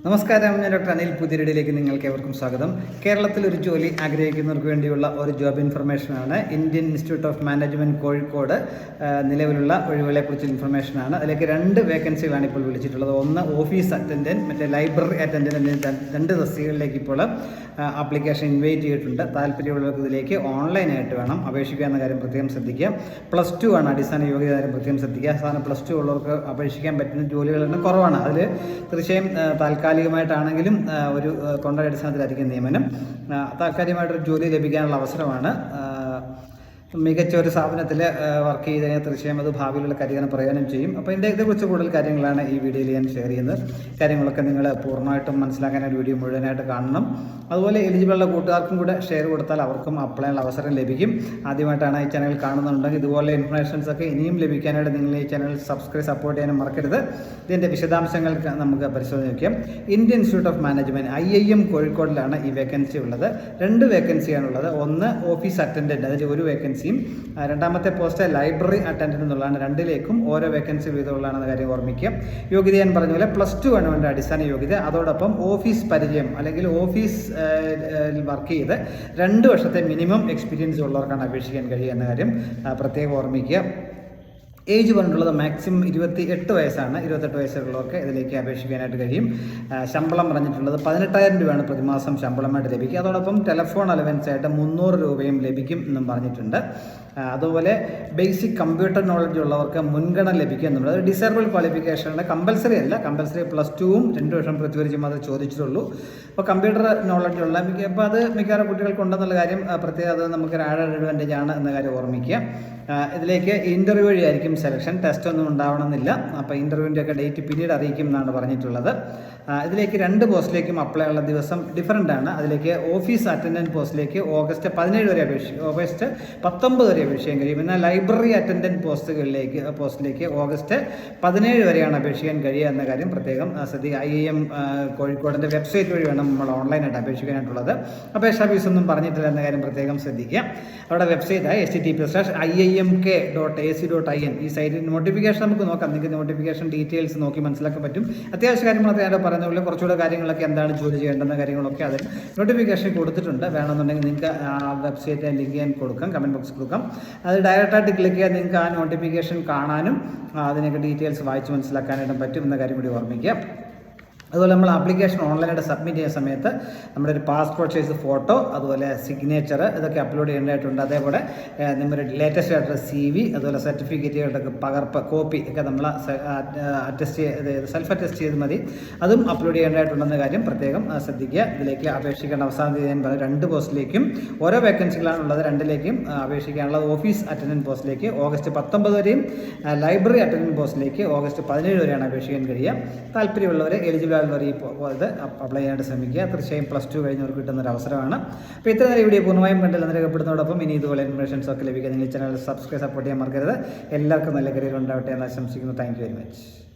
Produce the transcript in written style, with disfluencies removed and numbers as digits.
നമസ്കാരം, ഞാൻ ഡോക്ടർ അനിൽ പുതിയടിയിലേക്ക് നിങ്ങൾക്ക് ഏവർക്കും സ്വാഗതം. കേരളത്തിൽ ഒരു ജോലി ആഗ്രഹിക്കുന്നവർക്ക് വേണ്ടിയുള്ള ഒരു ജോബ് ഇൻഫർമേഷനാണ്. Indian Institute of Management Kozhikode നിലവിലുള്ള ഒഴിവുകളെക്കുറിച്ച് ഇൻഫർമേഷനാണ്. അതിലേക്ക് 2 വേക്കൻസികളാണ് ഇപ്പോൾ വിളിച്ചിട്ടുള്ളത്. ഒന്ന് ഓഫീസ് അറ്റൻഡൻറ്റ്, മറ്റേ ലൈബ്രറി അറ്റൻഡൻറ്റ് എന്നീ 2 തസ്തികകളിലേക്ക് ഇപ്പോൾ ആപ്ലിക്കേഷൻ ഇൻവൈറ്റ് ചെയ്തിട്ടുണ്ട്. താല്പര്യമുള്ളവർക്ക് ഇതിലേക്ക് ഓൺലൈനായിട്ട് വേണം അപേക്ഷിക്കുക എന്ന കാര്യം പ്രത്യേകം ശ്രദ്ധിക്കുക. +2 ആണ് അടിസ്ഥാന യോഗ്യത കാര്യം പ്രത്യേകം ശ്രദ്ധിക്കുക. സാധാരണ +2 ഉള്ളവർക്ക് അപേക്ഷിക്കാൻ പറ്റുന്ന ജോലികളെല്ലാം കുറവാണ്. അതിൽ തീർച്ചയായും താൽക്കാലികമായിട്ടാണെങ്കിലും ഒരു കോൺട്രാക്ട് അടിസ്ഥാനത്തിലായിരിക്കും നിയമനം. താൽക്കാലികമായിട്ടൊരു ജോലി ലഭിക്കാനുള്ള അവസരമാണ്. മികച്ച ഒരു സ്ഥാപനത്തിൽ വർക്ക് ചെയ്ത് കഴിഞ്ഞാൽ തീർച്ചയായും അത് ഭാവിയിലുള്ള കരിയറിന് പ്രയോജനം ചെയ്യും. അപ്പോൾ ഇതേക്കുറിച്ച് കൂടുതൽ കാര്യങ്ങളാണ് ഈ വീഡിയോയിൽ ഞാൻ ഷെയർ ചെയ്യുന്നത്. കാര്യങ്ങളൊക്കെ നിങ്ങൾ പൂർണ്ണമായിട്ടും മനസ്സിലാക്കാനായിട്ട് വീഡിയോ മുഴുവനായിട്ട് കാണണം. അതുപോലെ എലിജിബിളുള്ള കൂട്ടുകാർക്കും കൂടെ ഷെയർ കൊടുത്താൽ അവർക്കും അപ്ലൈ ചെയ്യാനുള്ള അവസരം ലഭിക്കും. ആദ്യമായിട്ടാണ് ഈ ചാനൽ കാണുന്നുണ്ടെങ്കിൽ ഇതുപോലെ ഇൻഫർമേഷൻസ് ഒക്കെ ഇനിയും ലഭിക്കാനായിട്ട് നിങ്ങൾ ഈ ചാനൽ സപ്പോർട്ട് ചെയ്യാനും മറക്കരുത്. ഇതിൻ്റെ വിശദാംശങ്ങൾ നമുക്ക് പരിശോധിക്കാം. Indian Institute of management IIM കോഴിക്കോടിലാണ് ഈ വേക്കൻസി ഉള്ളത്. 2 വേക്കൻസിയാണുള്ളത്. ഒന്ന് ഓഫീസ് അറ്റൻഡൻറ്റ്, അതിൽ 1 വേക്കൻസി. രണ്ടാമത്തെ പോസ്റ്റ് ലൈബ്രറി അറ്റൻഡൻറ്റ് എന്നുള്ളതാണ്. 2ലേക്കും ഓരോ വേക്കൻസി വീതമുള്ളതാണെന്ന കാര്യം ഓർമ്മിക്കുക. യോഗ്യത ഞാൻ പറഞ്ഞ പോലെ +2 ആണ് വേണ്ട അടിസ്ഥാന യോഗ്യത. അതോടൊപ്പം ഓഫീസ് പരിചയം അല്ലെങ്കിൽ ഓഫീസ് വർക്ക് ചെയ്ത് 2 വർഷത്തെ മിനിമം എക്സ്പീരിയൻസ് ഉള്ളവർക്കാണ് അപേക്ഷിക്കാൻ കഴിയുക എന്ന കാര്യം പ്രത്യേകം ഓർമ്മിക്കുക. ഏജ് പറഞ്ഞിട്ടുള്ളത് മാക്സിമം 28 വയസ്സാണ്. 28 വയസ്സുള്ളവർക്ക് ഇതിലേക്ക് അപേക്ഷിക്കാനായിട്ട് കഴിയും. ശമ്പളം പറഞ്ഞിട്ടുള്ളത് 18,000 രൂപയാണ് പ്രതിമാസം ശമ്പളമായിട്ട് ലഭിക്കുക. അതോടൊപ്പം ടെലിഫോൺ അലവൻസ് ആയിട്ട് 300 രൂപയും ലഭിക്കും എന്നും പറഞ്ഞിട്ടുണ്ട്. അതുപോലെ ബേസിക് കമ്പ്യൂട്ടർ നോളജ് ഉള്ളവർക്ക് മുൻഗണന ലഭിക്കുക എന്നുള്ളത് ഡിസേബിൾ ക്വാളിഫിക്കേഷനാണ്. കമ്പൽസറി അല്ല. കമ്പൽസറി +2ഉം 2 വർഷം പ്രതിവരിച്ചും അത് ചോദിച്ചിട്ടുള്ളൂ. അപ്പോൾ കമ്പ്യൂട്ടർ നോളജ് ഉള്ള അപ്പോൾ അത് മിക്കവാറും കുട്ടികൾക്കുണ്ടെന്നുള്ള കാര്യം പ്രത്യേകം അത് നമുക്ക് അഡ്വാൻറ്റേജ് ആണ് എന്ന കാര്യം ഓർമ്മിക്കുക. ഇതിലേക്ക് ഇൻ്റർവ്യൂ വഴിയായിരിക്കും സെലക്ഷൻ. ടെസ്റ്റ് ഒന്നും ഉണ്ടാവണമെന്നില്ല. അപ്പോൾ ഇൻ്റർവ്യൂവിൻ്റെ ഒക്കെ ഡേറ്റ് പിന്നീട് അറിയിക്കും എന്നാണ് പറഞ്ഞിട്ടുള്ളത്. ഇതിലേക്ക് 2 പോസ്റ്റിലേക്കും അപ്ലൈ ഉള്ള ദിവസം ഡിഫറൻ്റ് ആണ്. അതിലേക്ക് ഓഫീസ് അറ്റൻഡൻറ്റ് പോസ്റ്റിലേക്ക് ഓഗസ്റ്റ് 17 വരെ ഓഗസ്റ്റ് 19 വരെ അപേക്ഷിക്കാൻ കഴിയും. എന്നാൽ ലൈബ്രറി അറ്റൻഡൻറ്റ് പോസ്റ്റിലേക്ക് ഓഗസ്റ്റ് 17 വരെയാണ് അപേക്ഷിക്കാൻ കഴിയുക എന്ന കാര്യം പ്രത്യേകം ശ്രദ്ധിക്കുക. IIM കോഴിക്കോടിൻ്റെ വെബ്സൈറ്റ് വഴി വേണം നമ്മൾ ഓൺലൈനായിട്ട് അപേക്ഷിക്കാനായിട്ടുള്ളത്. അപേക്ഷാ ഫീസൊന്നും പറഞ്ഞിട്ടില്ല എന്ന കാര്യം പ്രത്യേകം ശ്രദ്ധിക്കുക. അവിടെ വെബ്സൈറ്റായി http:/iimk.ac.in. ഈ സൈറ്റിൽ നോട്ടിഫിക്കേഷൻ നമുക്ക് നോക്കാം. നിങ്ങൾക്ക് നോട്ടിഫിക്കേഷൻ ഡീറ്റെയിൽസ് നോക്കി മനസ്സിലാക്കാൻ പറ്റും. അത്യാവശ്യ കാര്യങ്ങളൊക്കെ ഞാൻ പറയുന്ന പോലെ കുറച്ചുകൂടെ കാര്യങ്ങളൊക്കെ എന്താണ് ജോലി ചെയ്യേണ്ടെന്ന കാര്യങ്ങളൊക്കെ അതിൽ നോട്ടിഫിക്കേഷൻ കൊടുത്തിട്ടുണ്ട്. വേണമെന്നുണ്ടെങ്കിൽ നിങ്ങൾക്ക് ആ വെബ്സൈറ്റ് ലിങ്ക് ഞാൻ കൊടുക്കാം, കമൻറ്റ് ബോക്സിൽ കൊടുക്കാം. അത് ഡയറക്റ്റായിട്ട് ക്ലിക്ക് ചെയ്യാൻ നിങ്ങൾക്ക് ആ നോട്ടിഫിക്കേഷൻ കാണാനും അതിനൊക്കെ ഡീറ്റെയിൽസ് വായിച്ച് മനസ്സിലാക്കാനായിട്ടും പറ്റും എന്ന കാര്യം കൂടി ഓർമ്മിക്കുക. അതുപോലെ നമ്മൾ ആപ്ലിക്കേഷൻ ഓൺലൈനായിട്ട് സബ്മിറ്റ് ചെയ്യുന്ന സമയത്ത് നമ്മുടെ ഒരു പാസ്പോർട്ട് സൈസ് ഫോട്ടോ, അതുപോലെ സിഗ്നേച്ചർ, ഇതൊക്കെ അപ്ലോഡ് ചെയ്യേണ്ടതായിട്ടുണ്ട്. അതേപോലെ നമ്മുടെ ലേറ്റസ്റ്റ് ആയിട്ടുള്ള CV, അതുപോലെ സർട്ടിഫിക്കറ്റുകളുടെ പകർപ്പ് കോപ്പി ഒക്കെ നമ്മൾ സെൽഫ് അറ്റസ്റ്റ് ചെയ്ത് മതി. അതും അപ്ലോഡ് ചെയ്യേണ്ടതായിട്ടുണ്ടെന്ന കാര്യം പ്രത്യേകം ശ്രദ്ധിക്കുക. ഇതിലേക്ക് അപേക്ഷിക്കേണ്ട അവസാന തീയതി ഞാൻ പറയാം. 2 പോസ്റ്റിലേക്കും ഓരോ വേക്കൻസികളാണുള്ളത്. 2ലേക്കും അപേക്ഷിക്കാനുള്ളത് ഓഫീസ് അറ്റൻഡൻറ്റ് പോസ്റ്റിലേക്ക് ഓഗസ്റ്റ് 19 വരെയും ലൈബ്രറി അറ്റൻഡൻറ്റ് പോസ്റ്റിലേക്ക് ഓഗസ്റ്റ് 17 വരെയാണ് അപേക്ഷിക്കാൻ കഴിയുക. താല്പര്യമുള്ളവരെ എലിജിബിൾ ഇത് അപ്ലൈ ചെയ്യാനായിട്ട് ശ്രമിക്കുക. തീർച്ചയായും +2 കഴിഞ്ഞവർക്ക് കിട്ടുന്ന ഒരു അവസരമാണ്. അപ്പോൾ ഇത്ര നേരം വീഡിയോ പൂർണ്ണമായും കണ്ടില്ല രേഖപ്പെടുന്നതോടൊപ്പം ഇനി ഇതുപോലെ ഇൻഫർമേഷൻസ് ഒക്കെ ലഭിക്കുക. നിങ്ങൾ ചാനൽ സപ്പോർട്ട് ചെയ്യാൻ മറക്കരുത്. എല്ലാവർക്കും നല്ല കരിയർ ഉണ്ടാവട്ടെ എന്ന് ആശംസിക്കുന്നു. Thank you very much.